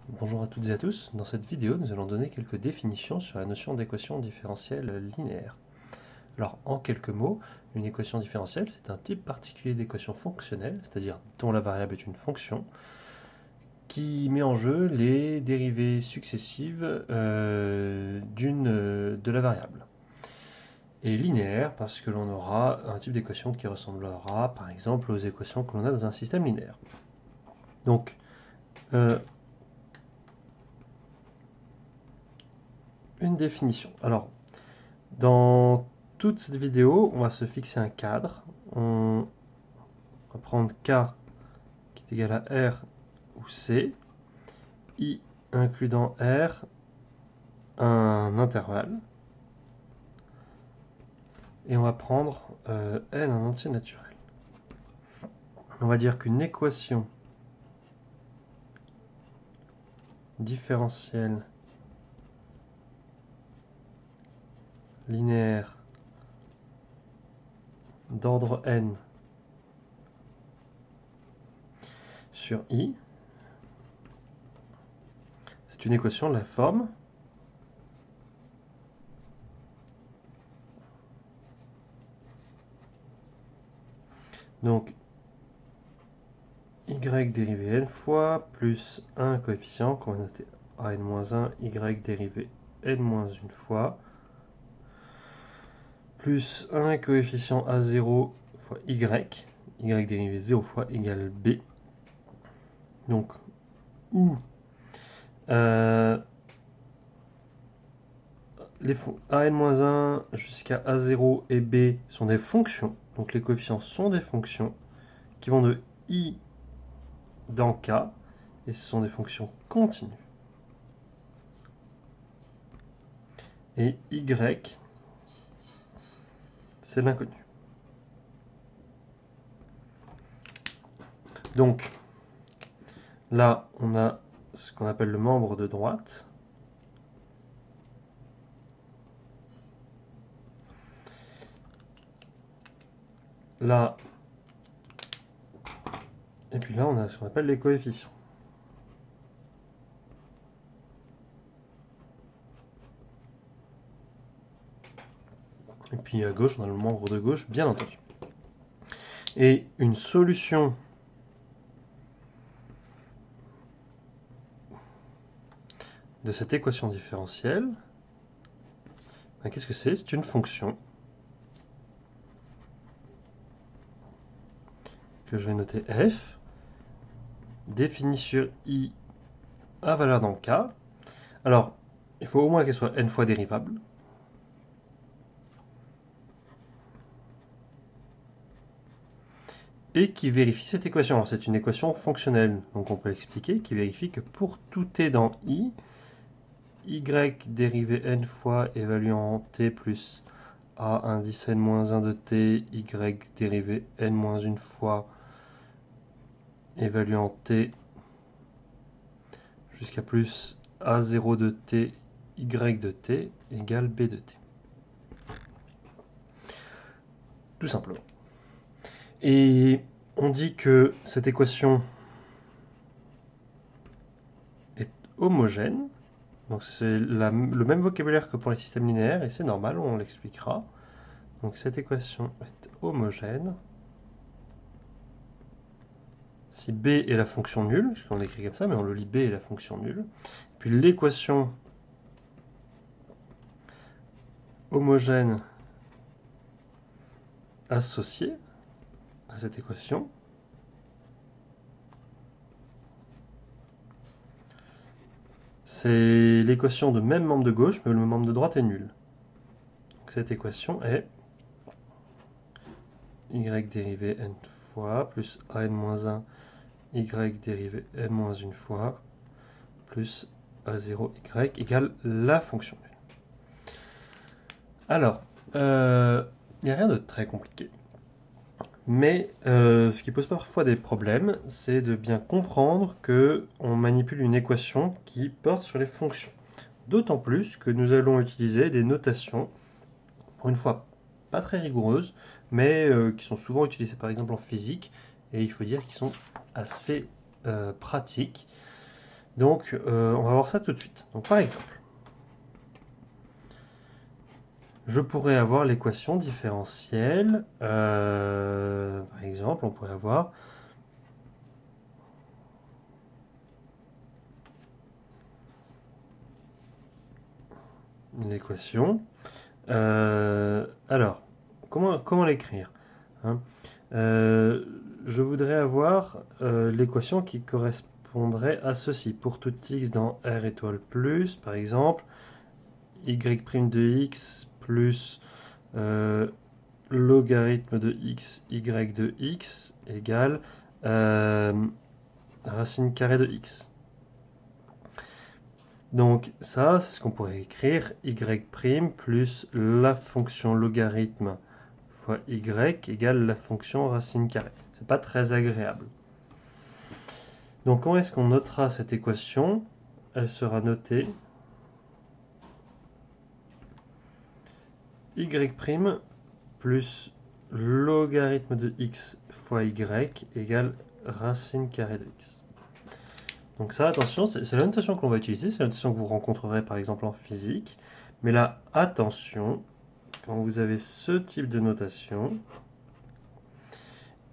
Bonjour à toutes et à tous, dans cette vidéo nous allons donner quelques définitions sur la notion d'équation différentielle linéaire. Alors en quelques mots, une équation différentielle c'est un type particulier d'équation fonctionnelle, c'est-à-dire dont la variable est une fonction, qui met en jeu les dérivées successives de la variable. Et linéaire parce que l'on aura un type d'équation qui ressemblera par exemple aux équations que l'on a dans un système linéaire. Donc, une définition. Alors, dans toute cette vidéo, on va se fixer un cadre. On va prendre K qui est égal à R ou C. I inclut dans R un intervalle. Et on va prendre N un entier naturel. On va dire qu'une équation différentielle linéaire d'ordre N sur I, c'est une équation de la forme donc y dérivé n fois plus un coefficient qu'on va noter a n-1, y dérivé n-1 fois, plus un coefficient a0 fois y dérivé 0 fois égale b. Donc, où les an-1 jusqu'à a0 et b sont des fonctions, donc les coefficients sont des fonctions qui vont de i dans k, et ce sont des fonctions continues. Et y, c'est l'inconnu. Donc, là, on a ce qu'on appelle le membre de droite. Là, et puis là, on a ce qu'on appelle les coefficients. Et puis à gauche, on a le membre de gauche, bien entendu. Et une solution de cette équation différentielle, qu'est-ce que c'est? C'est une fonction que je vais noter f, définie sur i à valeur dans k. Alors, il faut au moins qu'elle soit n fois dérivable. Et qui vérifie cette équation. Alors c'est une équation fonctionnelle, donc on peut l'expliquer, qui vérifie que pour tout t dans i, y dérivé n fois évaluant t plus a indice n-1 de t, y dérivé n-1 fois évaluant t jusqu'à plus a0 de t, y de t égale b de t. Tout simplement. Et on dit que cette équation est homogène. Donc c'est le même vocabulaire que pour les systèmes linéaires, et c'est normal, on l'expliquera. Donc cette équation est homogène si b est la fonction nulle, puisqu'on l'écrit comme ça, mais on le lit b est la fonction nulle. Puis l'équation homogène associée à cette équation c'est l'équation de même membre de gauche, mais le membre de droite est nul. Donc cette équation est y dérivé n fois plus a n-1 y dérivé n-1 fois plus a0 y égale la fonction nulle. Alors, il n'y a rien de très compliqué. Mais ce qui pose parfois des problèmes, c'est de bien comprendre qu'on manipule une équation qui porte sur les fonctions. D'autant plus que nous allons utiliser des notations, pour une fois pas très rigoureuses, mais qui sont souvent utilisées par exemple en physique, et il faut dire qu'ils sont assez pratiques. Donc, on va voir ça tout de suite. Donc, par exemple, je pourrais avoir l'équation différentielle. Par exemple, on pourrait avoir l'équation. Alors, comment l'écrire, hein? Je voudrais avoir l'équation qui correspondrait à ceci. Pour tout x dans R étoile plus, par exemple, y' de x plus logarithme de x, y de x égale racine carrée de x. Donc ça, c'est ce qu'on pourrait écrire, y' plus la fonction logarithme fois y égale la fonction racine carrée. C'est pas très agréable. Donc comment est-ce qu'on notera cette équation? Elle sera notée y' plus logarithme de x fois y égale racine carrée de x. Donc ça, attention, c'est la notation qu'on va utiliser, c'est la notation que vous rencontrerez par exemple en physique. Mais là, attention, quand vous avez ce type de notation,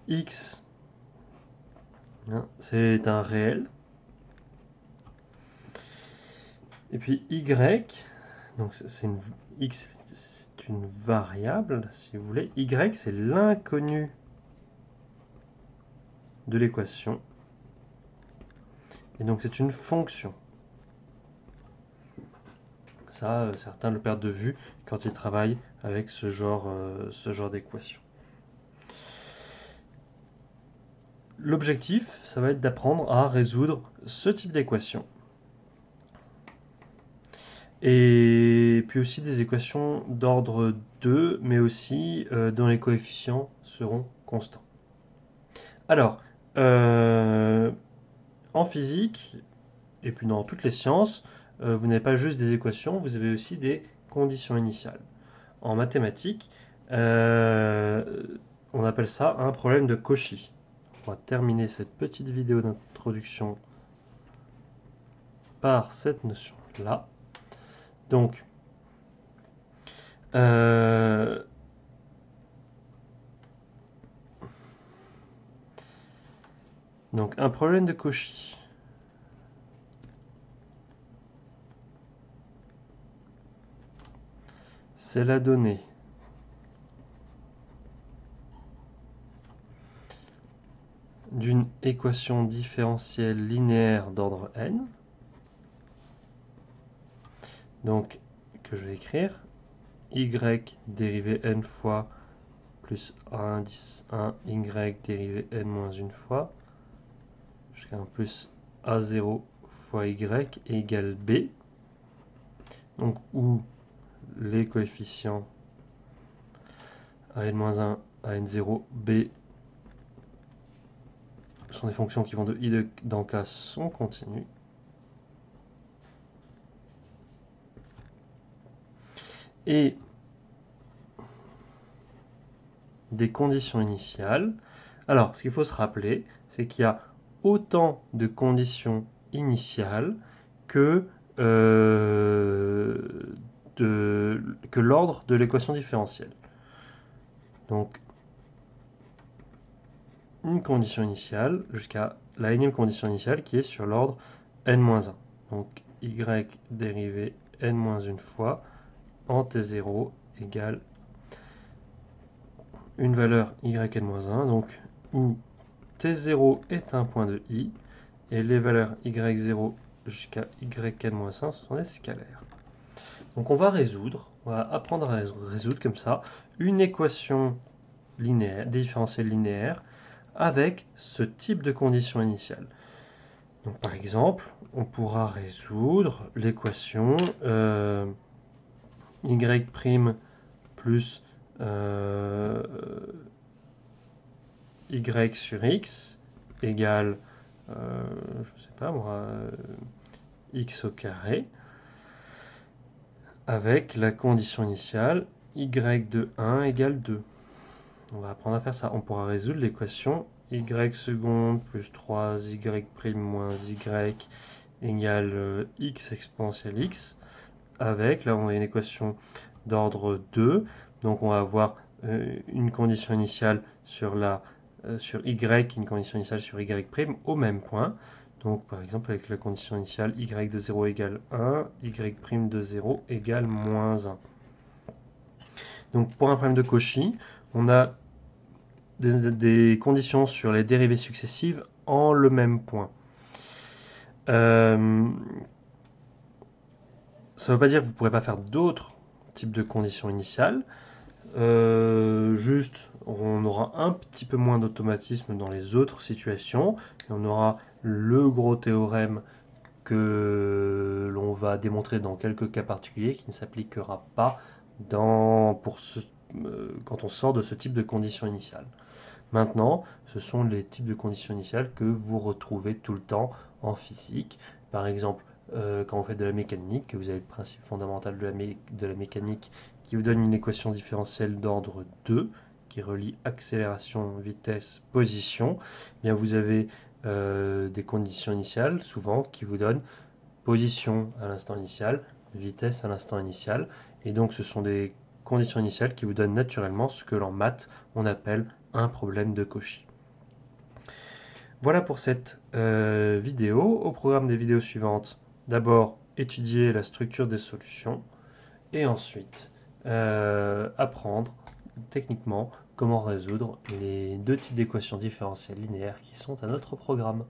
x, hein, c'est un réel. Et puis y, donc x, c'est une variable, si vous voulez. Y, c'est l'inconnu de l'équation. Et donc c'est une fonction. Ça, certains le perdent de vue quand ils travaillent avec ce genre d'équation. L'objectif, ça va être d'apprendre à résoudre ce type d'équation. Et puis aussi des équations d'ordre 2, mais aussi dont les coefficients seront constants. Alors, en physique, et puis dans toutes les sciences, vous n'avez pas juste des équations, vous avez aussi des conditions initiales. En mathématiques, on appelle ça un problème de Cauchy. On va terminer cette petite vidéo d'introduction par cette notion-là. Donc, un problème de Cauchy. C'est la donnée d'une équation différentielle linéaire d'ordre n. Donc, que je vais écrire y dérivé n fois plus a indice 1 y dérivé n moins une fois jusqu'à un plus a0 fois y égale b. Donc, où les coefficients a n-1, a n0, b sont des fonctions qui vont de i dans k sont continues. Et des conditions initiales. Alors, ce qu'il faut se rappeler, c'est qu'il y a autant de conditions initiales que l'ordre de l'équation différentielle. Donc, une condition initiale jusqu'à la énième condition initiale qui est sur l'ordre n-1. Donc, y dérivé n-1 fois en t0 égale une valeur y n-1, donc où t0 est un point de i, et les valeurs y0 jusqu'à y n-1 sont des scalaires. Donc on va apprendre à résoudre comme ça une équation linéaire, différentielle linéaire, avec ce type de condition initiale. Donc par exemple, on pourra résoudre l'équation y' plus y sur x égale, je sais pas moi, x au carré, avec la condition initiale y de 1 égale 2. On va apprendre à faire ça. On pourra résoudre l'équation y seconde plus 3y' moins y égale x exponentielle x, avec, là on a une équation d'ordre 2, donc on va avoir une condition initiale sur y, une condition initiale sur y' au même point. Donc par exemple avec la condition initiale y de 0 égale 1, y' de 0 égale moins 1. Donc pour un problème de Cauchy, on a des conditions sur les dérivées successives en le même point. Ça ne veut pas dire que vous ne pourrez pas faire d'autres types de conditions initiales. Juste, on aura un petit peu moins d'automatisme dans les autres situations. Et on aura le gros théorème que l'on va démontrer dans quelques cas particuliers qui ne s'appliquera pas quand on sort de ce type de conditions initiales. Maintenant, ce sont les types de conditions initiales que vous retrouvez tout le temps en physique. Par exemple, quand vous faites de la mécanique, que vous avez le principe fondamental de la mécanique qui vous donne une équation différentielle d'ordre 2 qui relie accélération, vitesse, position, eh bien vous avez des conditions initiales souvent qui vous donnent position à l'instant initial, vitesse à l'instant initial. Et donc ce sont des conditions initiales qui vous donnent naturellement ce que en maths on appelle un problème de Cauchy. Voilà pour cette vidéo. Au programme des vidéos suivantes, d'abord étudier la structure des solutions et ensuite apprendre techniquement comment résoudre les deux types d'équations différentielles linéaires qui sont à notre programme.